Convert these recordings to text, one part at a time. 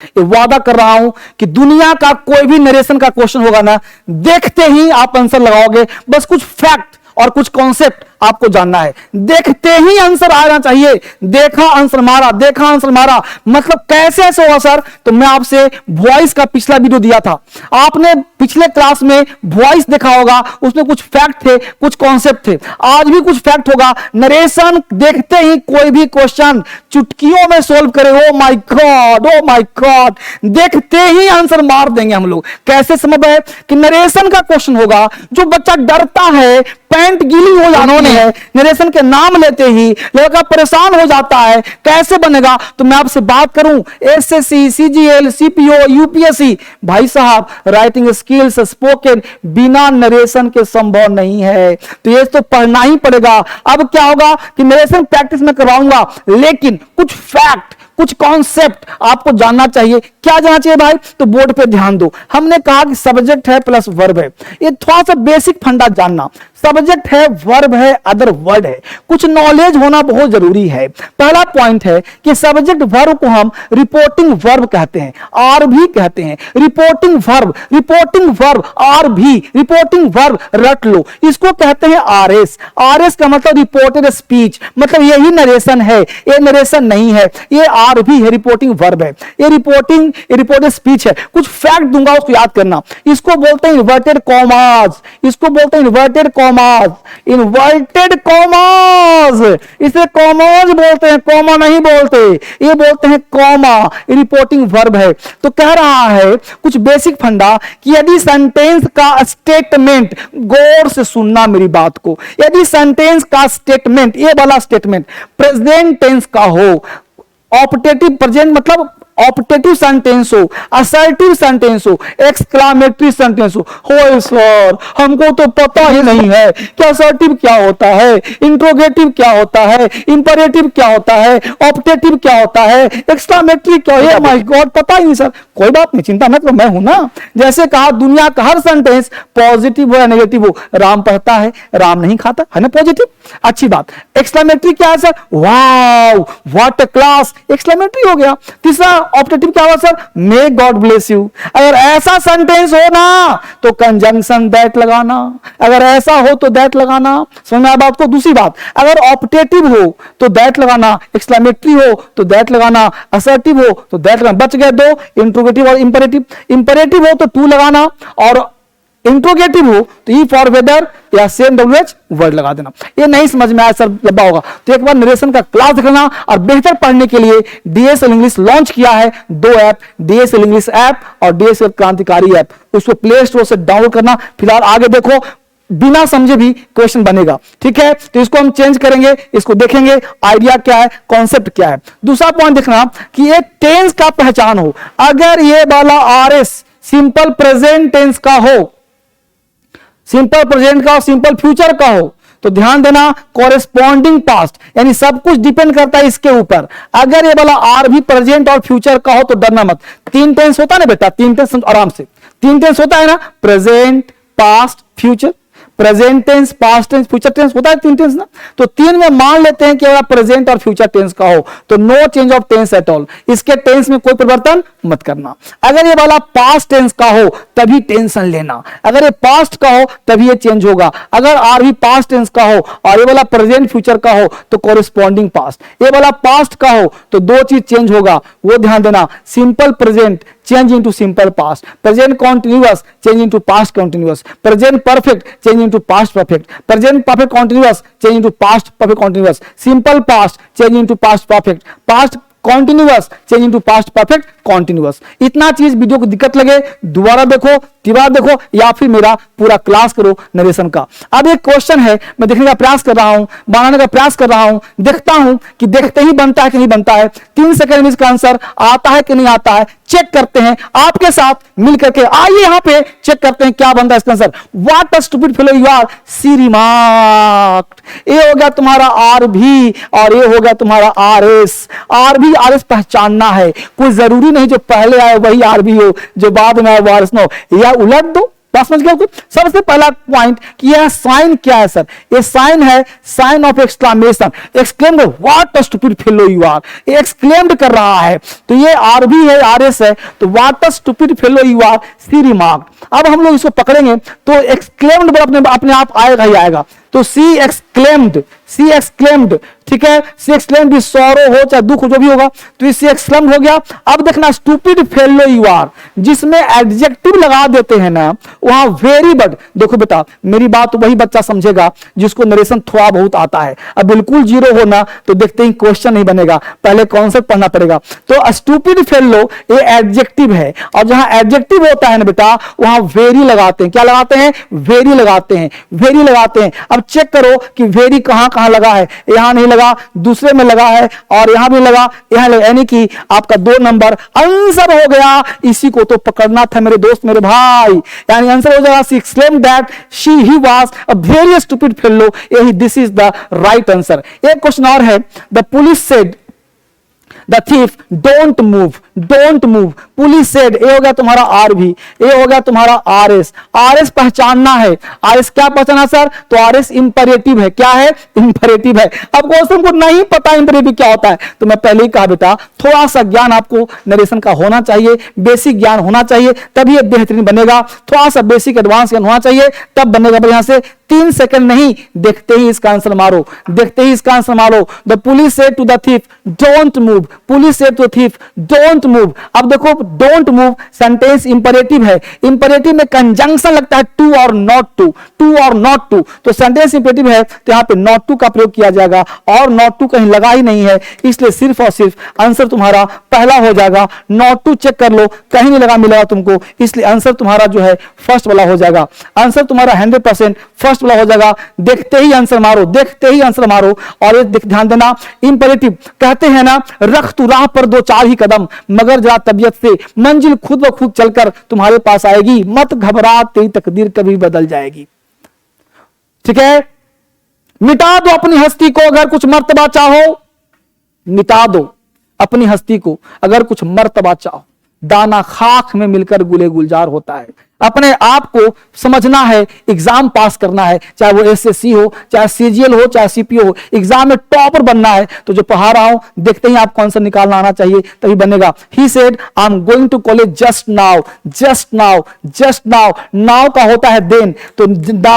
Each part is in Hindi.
ये वादा कर रहा हूं कि दुनिया का कोई भी नरेशन का क्वेश्चन होगा ना, देखते ही आप आंसर लगाओगे। बस कुछ फैक्ट और कुछ कॉन्सेप्ट आपको जानना है, देखते ही आंसर आना चाहिए। देखा आंसर मारा, देखा आंसर मारा, मतलब कैसे ऐसे होगा सर? तो मैं आपसे वॉइस का पिछला वीडियो दिया था, आपने पिछले क्लास में वॉइस देखा होगा, उसमें कुछ फैक्ट थे, कुछ कॉन्सेप्ट थे। आज भी कुछ फैक्ट होगा। नरेशन देखते ही कोई भी क्वेश्चन चुटकियों में सोल्व करे। Oh my God, oh my God, देखते ही आंसर मार देंगे हम लोग। कैसे समझ है कि नरेशन का क्वेश्चन होगा, जो बच्चा डरता है, पैंट गीली हो जाती है, नरेशन के नाम लेते ही लड़का परेशान हो जाता है, कैसे बनेगा? तो मैं आपसे बात करूं, एसएससी, सीजीएल, सीपीओ, यूपीएससी, भाई साहब राइटिंग स्किल्स स्पोकन बिना नरेशन के संभव नहीं है। तो ये तो पढ़ना ही पड़ेगा। अब क्या होगा कि नरेशन प्रैक्टिस में करवाऊंगा, लेकिन कुछ फैक्ट, कुछ कॉन्सेप्ट आपको जानना चाहिए। क्या जानना चाहिए भाई? तो बोर्ड पे ध्यान दो। हमने कहा कि सब्जेक्ट है प्लस वर्ब है, ये थोड़ा सा बेसिक फंडा जानना। सब्जेक्ट है, वर्ब है, अदर वर्ड है, कुछ नॉलेज होना बहुत जरूरी है। पहला पॉइंट है कि सब्जेक्ट वर्ब को हम रिपोर्टिंग वर्ब कहते हैं, आर भी कहते हैं। Reporting verb, reporting verb, R भी, रिपोर्टिंग वर्ब रट लो, इसको कहते हैं आरएस। आरएस का मतलब रिपोर्टेड स्पीच, मतलब यही नरेशन है, ये नरेशन नहीं है, ये आर भी है, रिपोर्टिंग वर्ब है, ये रिपोर्टेड स्पीच है। कुछ फैक्ट दूंगा, उसको याद करना। इसको बोलते हैं इन्वर्टेड कॉमास, इसको बोलते हैं इन्वर्टेड कॉमास, इन्वर्टेड कॉमास, इसे कॉमास बोलते हैं, कॉमा नहीं बोलते, ये बोलते हैं कॉमा। रिपोर्टिंग वर्ब है। तो कह रहा है कुछ बेसिक फंडा कि यदि सेंटेंस का स्टेटमेंट, गौर से सुनना मेरी बात को, यदि सेंटेंस का स्टेटमेंट, ये वाला स्टेटमेंट प्रेजेंट टेंस का हो, ऑप्टेटिव प्रेजेंट मतलब ऑप्टेटिव सेंटेंस हो, असर्टिव सेंटेंस हो, एक्सक्लामेटरी सेंटेंस हो सर हमको तो पता ही नहीं है कि असर्टिव क्या होता है, इंट्रोगेटिव क्या होता है, इंपरेटिव क्या होता है, ऑप्टेटिव क्या होता है, एक्सक्लामेटरी क्या है, माय गॉड पता ही नहीं सर। कोई बात नहीं, चिंता मत करो, मैं हूं ना। जैसे कहा दुनिया का हर सेंटेंस पॉजिटिव हो या नेगेटिव हो, राम पढ़ता है, राम नहीं खाता, है ना पॉजिटिव, अच्छी बात। एक्सक्लामेटरी क्या है sir? Wow what a class, exclamatory हो गया। तीसरा ऑप्टेटिव क्या हुआ sir? May God bless you. अगर ऐसा सेंटेंस हो ना तो कंजंक्शन दैट लगाना, अगर ऐसा हो तो दैट लगाना। समझ में आया बात को? दूसरी बात, अगर ऑप्टेटिव हो तो दैट लगाना, एक्सक्लेमेटरी हो तो दैट लगाना, असर्टिव हो तो दैट लगाना। बच गए दो, इंट्रोगेटिव और इंपरेटिव। इंपरेटिव हो तो टू लगाना, और इंट्रोगेटिव हो तो ई फॉर वेदर या सेम डब्ल्यूएच वर्ड लगा देना। ये नहीं समझ में आया सर, लंबा होगा, तो एक बार नरेशन का क्लास देखना। और बेहतर पढ़ने के लिए डीएसएल इंग्लिश लॉन्च किया है, दो ऐप, डीएसएल इंग्लिश ऐप और डीएसएल क्रांतिकारी ऐप, उसको प्ले स्टोर से डाउनलोड करना। फिलहाल आगे देखो, बिना समझे भी क्वेश्चन बनेगा, ठीक है? तो इसको हम चेंज करेंगे, इसको देखेंगे आइडिया क्या है, कॉन्सेप्ट क्या है। दूसरा पॉइंट देखना कि एक टेंस का पहचान हो। अगर ये वाला आरएस सिंपल प्रेजेंट टेंस का हो, सिंपल प्रेजेंट का हो, सिंपल फ्यूचर का हो, तो ध्यान देना कॉरेस्पॉन्डिंग पास्ट, यानी सब कुछ डिपेंड करता है इसके ऊपर। अगर ये वाला आर भी प्रेजेंट और फ्यूचर का हो तो डरना मत। तीन टेंस होता है ना बेटा, तीन टेंस आराम से, तीन टेंस होता है ना, present, past, future. Present tense, past tense, future tense होता है, तीन टेंस ना। तो तीन में मान लेते हैं कि अगर प्रेजेंट और फ्यूचर टेंस का हो तो no change of tense at all, इसके टेंस में कोई परिवर्तन मत करना। अगर ये वाला पास्ट टेंस का हो तभी टेंशन लेना, अगर ये पास्ट का हो तभी ये चेंज होगा। अगर आर भी पास्ट टेंस का हो और ये वाला प्रेजेंट फ्यूचर का हो तो कॉरेस्पॉन्डिंग पास्ट। ये वाला पास्ट का हो तो दो चीज चेंज होगा, वो ध्यान देना, simple present change into simple past, present continuous change into past continuous, present perfect change into past perfect, present perfect continuous change into past perfect continuous, simple past change into past perfect, past continuous change into past perfect continuous. इतना चीज वीडियो को दिक्कत लगे दोबारा देखो, तिबार देखो, या फिर मेरा पूरा क्लास करो नरेशन का। अब एक क्वेश्चन है, मैं देखने का प्रयास कर रहा हूं, बनाने का प्रयास कर रहा हूं, देखता हूं कि देखते ही बनता है कि नहीं बनता है। 3 सेकंड में इसका आंसर आता है कि नहीं आता है, चेक करते हैं आपके साथ मिल करके। आइए यहां पे चेक करते हैं क्या बनता है इसका answer. What a stupid fellow you are, she remarked. ये हो गया तुम्हारा आर भी और ये हो गया तुम्हारा आर एस। आर भी आर एस पहचानना है, कोई जरूरी नहीं जो पहले आए वही आर भी हो, जो बाद में आए वो आर एस ना हो, या उलट दो, बात समझ गए? सबसे पहला पॉइंट कि यह साइन क्या है सर? ये साइन है sign of exclamation, exclaimed, what a stupid fellow you are, exclaimed कर रहा है। तो ये आर भी है, आर एस है, तो what a stupid fellow you are, she remark. अब हम लोग इसको पकड़ेंगे तो एक्सक्लेम्ड अपने आप आएगा ही आएगा। तो सी एक्सक्लेम्ड, सी एक्सक्लेम्ड, ठीक है, सी एक्सक्लेम्ड भी सॉरो हो चाहे दुख हो जो भी होगा, तो ये सी एक्सक्लेम्ड हो गया। अब देखना स्टूपिड फेलो यू आर, जिसमें एडजेक्टिव लगा देते हैं ना, वहां वेरी बड। देखो बेटा, मेरी बात वही बच्चा समझेगा जिसको नरेशन थोड़ा बहुत आता है। अब बिल्कुल जीरो होना तो देखते ही क्वेश्चन नहीं बनेगा, पहले कॉन्सेप्ट पढ़ना पड़ेगा। तो स्टूपिड फेलो ये एडजेक्टिव है, और जहां एडजेक्टिव होता है ना बेटा, वहां वेरी लगाते हैं। क्या लगाते हैं? वेरी लगाते हैं, वेरी लगाते हैं। अब चेक करो कि वेरी कहां कहां लगा है। यहां नहीं लगा, दूसरे में लगा है, और यहां भी लगा, यहां लगा, यानी कि आपका 2 नंबर आंसर हो गया। इसी को तो पकड़ना था मेरे दोस्त, मेरे भाई। यानी आंसर हो जाएगा she exclaimed that she he was a very stupid fellow. यही this is the right answer. एक क्वेश्चन और है, the police said the thief don't move, don't move. Police said, ये हो गया तुम्हारा आर भी, ये हो गया तुम्हारा आर एस। आर एस पहचानना है, आर एस क्या पहचाना सर? तो आर एस इंपरेटिव है। क्या है? इंपरेटिव है। अब क्वेश्चन को नहीं पता इंपरेटिव क्या होता है, तो मैं पहले ही कहा बेटा, थोड़ा सा ज्ञान आपको नरेशन का होना चाहिए, बेसिक ज्ञान होना चाहिए, तभी ये बेहतरीन बनेगा। थोड़ा सा बेसिक एडवांस ज्ञान होना चाहिए, तब बनेगा। यहां से 3 सेकंड नहीं, देखते ही इसका आंसर मारो, देखते ही इसका आंसर मारो। The police said to the thief don't move, police said to the thief don't move. अब देखो, डोंट मूव सेंटेंस इंपरेटिव है, इंपरेटिव में कंजंक्शन लगता है टू और नॉट टू, टू और नॉट टू। तो सेंटेंस इंपरेटिव है तो यहां पे नॉट टू का प्रयोग किया जाएगा, और नॉट टू कहीं लगा ही नहीं है, इसलिए सिर्फ और सिर्फ आंसर तुम्हारा पहला हो जाएगा। नॉट टू चेक कर लो, कहीं नहीं लगा मिलेगा तुमको, इसलिए आंसर तुम्हारा जो है फर्स्ट वाला हो जाएगा। आंसर तुम्हारा 100% फर्स्ट वाला हो जाएगा। देखते ही आंसर मारो, देखते ही आंसर मारो। और ये ध्यान देना, इंपरेटिव कहते हैं ना, रख तू राह पर 2-4 ही कदम, मगर जरा तबियत से मंजिल खुद ब खुद चलकर तुम्हारे पास आएगी। मत घबरा, तेरी तकदीर कभी बदल जाएगी। ठीक है, मिटा दो अपनी हस्ती को अगर कुछ मर्तबा चाहो, मिटा दो अपनी हस्ती को अगर कुछ मर्तबा चाहो। दाना खाक में मिलकर गुले गुलजार होता है। अपने आप को समझना है, एग्जाम पास करना है, चाहे वो एसएससी हो, चाहे सीजीएल हो, चाहे सीपीओ हो, एग्जाम में टॉपर बनना है। तो जो पढ़ा रहा हूं, देखते ही आपको आंसर निकालना आना चाहिए, तभी बनेगा। He said I am going to college just now, just now, just now. Now का होता है देन, तो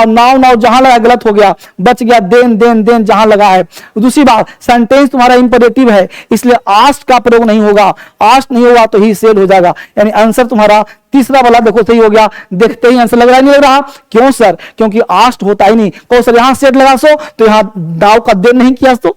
नाउ नाउ जहां लगा गलत हो गया, बच गया देन देन देन जहां लगा है। दूसरी बात, सेंटेंस तुम्हारा इंपरेटिव है, इसलिए आस्ट का प्रयोग नहीं होगा, आस्ट नहीं होगा तो ही सेड हो जाएगा। यानी आंसर तुम्हारा तीसरा वाला देखो सही हो गया। देखते ही आंसर लग रहा है, नहीं लग रहा? क्यों सर? क्योंकि आस्ट होता ही नहीं। कहो सर यहां सेट लगा सो, तो यहां दाव का देन नहीं किया तो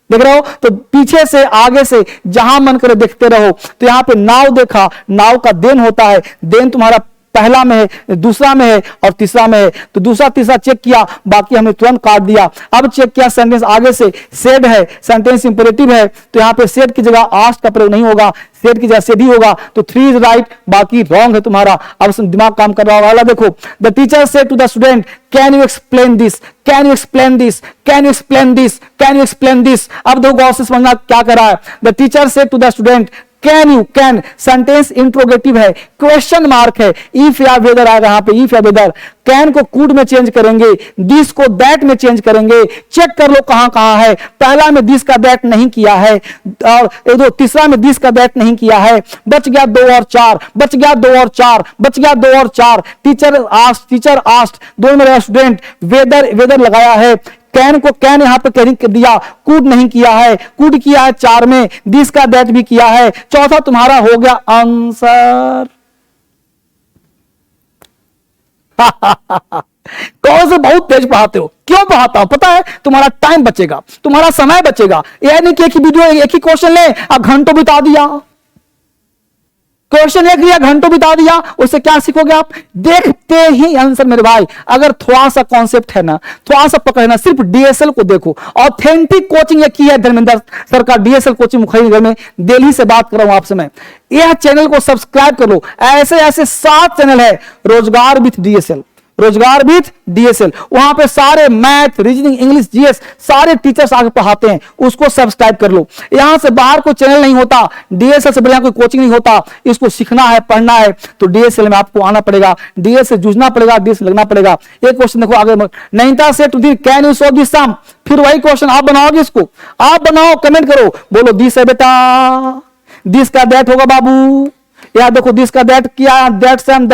देख रहे हो, तो पीछे से आगे से जहां मन करे देखते रहो। तो यहां पे नाव देखा, नाव का देन होता है, देन तुम्हारा पहला में है, दूसरा में है और तीसरा में है। तो दूसरा तीसरा चेक किया, बाकी हमने तुरंत काट दिया। अब चेक किया सेंटेंस आगे से सेड है, सेंटेंस इंपरेटिव है, तो यहां पे सेड की जगह आस्ट का प्रयोग नहीं होगा, सेड की जगह सेड ही होगा। तो 3 इज राइट, बाकी रॉन्ग है तुम्हारा। अब दिमाग काम कर रहा होगा। देखो, the teacher said to the student can you explain this, can you explain this, can you explain this, can you explain this. अब दो गौर से समझना क्या कर रहा है। The teacher said to the student can you, can sentence interrogative है, क्वेश्चन मार्क है, इफ या वेदर आएगा यहां पे, इफ या वेदर। कैन को कुड में चेंज करेंगे, दिस को दैट में चेंज करेंगे। चेक कर लो कहां कहां है। पहला में दिस का दैट नहीं किया है, और तीसरा में दिस का दैट नहीं किया है। बच गया 2 और 4, बच गया 2 और 4, बच गया 2 और 4। टीचर आस्ट, दोनों में स्टूडेंट, वेदर वेदर लगाया है। कैन को कैन यहां पे कैरिंग कर दिया, कूड नहीं किया है, कूड किया है 4 में, दिस का दैट भी किया है। चौथा तुम्हारा हो गया आंसर। कौन से बहुत तेज पढ़ाते हो? क्यों पढ़ाता हूं पता है? तुम्हारा टाइम बचेगा, तुम्हारा समय बचेगा। यह नहीं कि एक ही वीडियो एक ही क्वेश्चन ले और घंटों बिता दिया, क्वेश्चन एक लिया घंटों बिता दिया, उससे क्या सीखोगे आप? देखते ही आंसर मेरे भाई। अगर थोड़ा सा कॉन्सेप्ट है ना, थोड़ा सा पकड़ना, सिर्फ डीएसएल को देखो। ऑथेंटिक कोचिंग की है धर्मेंद्र सर का डीएसएल कोचिंग मुखरीनगर में, दिल्ली से बात कर रहा हूं आपसे मैं। यह चैनल को सब्सक्राइब कर लो, ऐसे ऐसे 7 चैनल है रोजगार विथ डीएसएल, रोजगार विद डीएसएल, वहां पे सारे मैथ, रीजनिंग, इंग्लिश, जीएस सारे टीचर्स आगे पढ़ाते हैं, उसको सब्सक्राइब कर लो। यहां से बाहर कोई चैनल नहीं होता, डीएसएल से बढ़िया कोई कोचिंग नहीं होता, इसको सीखना है, पढ़ना है तो डीएसएल में आपको आना पड़ेगा, डीएसएल से जूझना पड़ेगा, डीएसएल लगना पड़ेगा। एक क्वेश्चन देखो आगे, नैनीताल से टू दी, can you solve this sum, फिर वही क्वेश्चन आप बनाओगे, इसको आप बनाओ, कमेंट करो, बोलो दिस है बेटा, दिस का दैट होगा बाबू, या देखो दिस का दैट किया, दैट सम,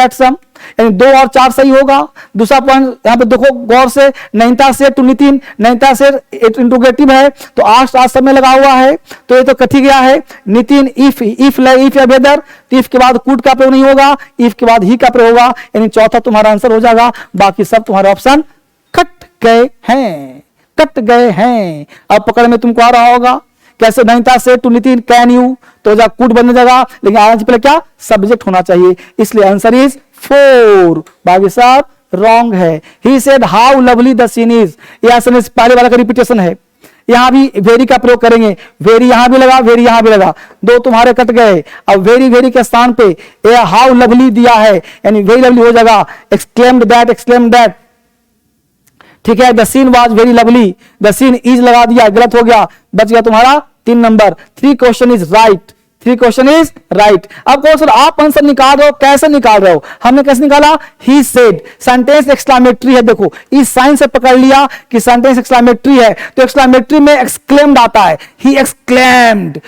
यानी 2 और 4 सही होगा। दूसरा पॉइंट यहां पे देखो गौर से, नैनीताल से टू नितिन, नैनीताल से इंट्रोगेटिव है तो आज समय लगा हुआ है तो ये तो कट ही गया है। नितिन इफ या वेदर, तो इफ के बाद कुड का प्रयोग नहीं होगा, इफ के बाद ही का प्रयोग होगा, यानी चौथा तुम्हारा आंसर हो जाएगा। बाकी सब तुम्हारे ऑप्शन कट गए हैं। अब पकड़ में तुमको आ रहा होगा कैसे, नैनीताल से टू नितिन कैन यू तो जा कुड बनने जाएगा, लेकिन आने से पहले क्या सब्जेक्ट होना चाहिए, इसलिए आंसर इज 4। बाकी सब रॉन्ग है। He said how lovely the scene is, यह पहले वाला का रिपीटेशन है, यहां भी वेरी का प्रयोग करेंगे, वेरी यहां भी लगा, वेरी यहां भी लगा, 2 तुम्हारे कट गए। अब वेरी के स्थान पे हाउ लवली दिया है, यानी वेरी लवली हो जाएगा, एक्सक्लेम्ड दैट, ठीक है। The scene was very lovely, the scene is लगा दिया, गलत हो गया, बच गया तुम्हारा 3 number. 3 question is right, 3 question is right. अब क्वेश्चन आप आंसर निकाल रहे हो, कैसे निकाल रहे हो, हमने कैसे निकाला, ही सेड, सेंटेंस एक्सक्लेमेटरी है, देखो इस साइन से पकड़ लिया कि सेंटेंस एक्सक्लेमेटरी है, तो एक्सक्लेमेटरी में एक्सक्लेम्ड आता है, ही एक्सक्लेम्ड,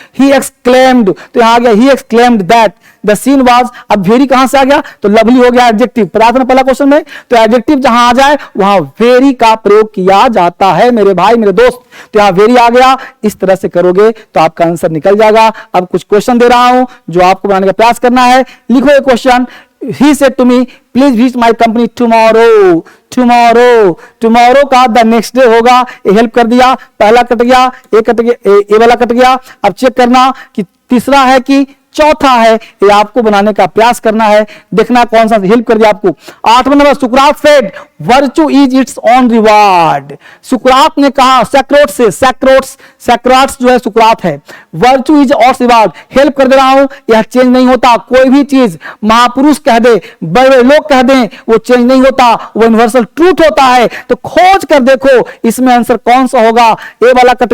तो यहां आ गया he exclaimed that the scene was. अब वेरी कहां से आ गया, तो लवली हो गया एडजेक्टिव, पढ़ा था ना पहला क्वेश्चन में, तो एडजेक्टिव जहां आ जाए वहां वेरी का प्रयोग किया जाता है मेरे भाई मेरे दोस्त, तो यहां वेरी आ गया। इस तरह से करोगे तो आपका आंसर निकल जाएगा। अब कुछ क्वेश्चन दे रहा हूं जो आपको बनाने का प्रयास करना है, लिखो ये question. He said to me, please visit my company tomorrow का द नेक्स्ट डे होगा, ये हेल्प कर दिया, पहला कट गया, ये वाला कट गया। अब चेक करना कि तीसरा है कि चौथा है, ये आपको बनाने का प्रयास करना है, देखना कौन सा हेल्प कर दिया आपको। 8वां number, Sukrat said virtue is its own reward, सुकरात ने कहा, सैक्रोट्स जो है सुकरात है, वर्च्यू इज और रिवार्ड, हेल्प कर दे रहा हूं, यह चेंज नहीं होता, कोई भी चीज महापुरुष कह दे, बड़े लोग कह दें, वो चेंज नहीं होता, वो यूनिवर्सल ट्रूथ होता है। तो खोज कर देखो इसमें आंसर कौन सा होगा, ए वाला कट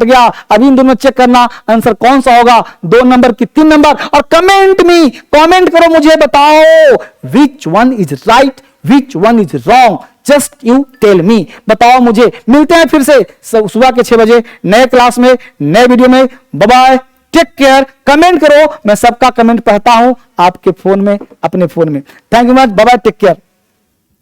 गया, अभी इन दोनों चेक करना आंसर कौन सा होगा, 2 नंबर की 3 नंबर। और कमेंट करो, मुझे बताओ which one is right, which one is wrong, just you tell me, बताओ मुझे। मिलते हैं फिर से सुबह के 6 बजे नए क्लास में, नए वीडियो में। Bye bye, take care. Comment करो, मैं सबका कमेंट पढ़ता हूं आपके फोन में, अपने फोन में। Thank you much, bye bye, take care.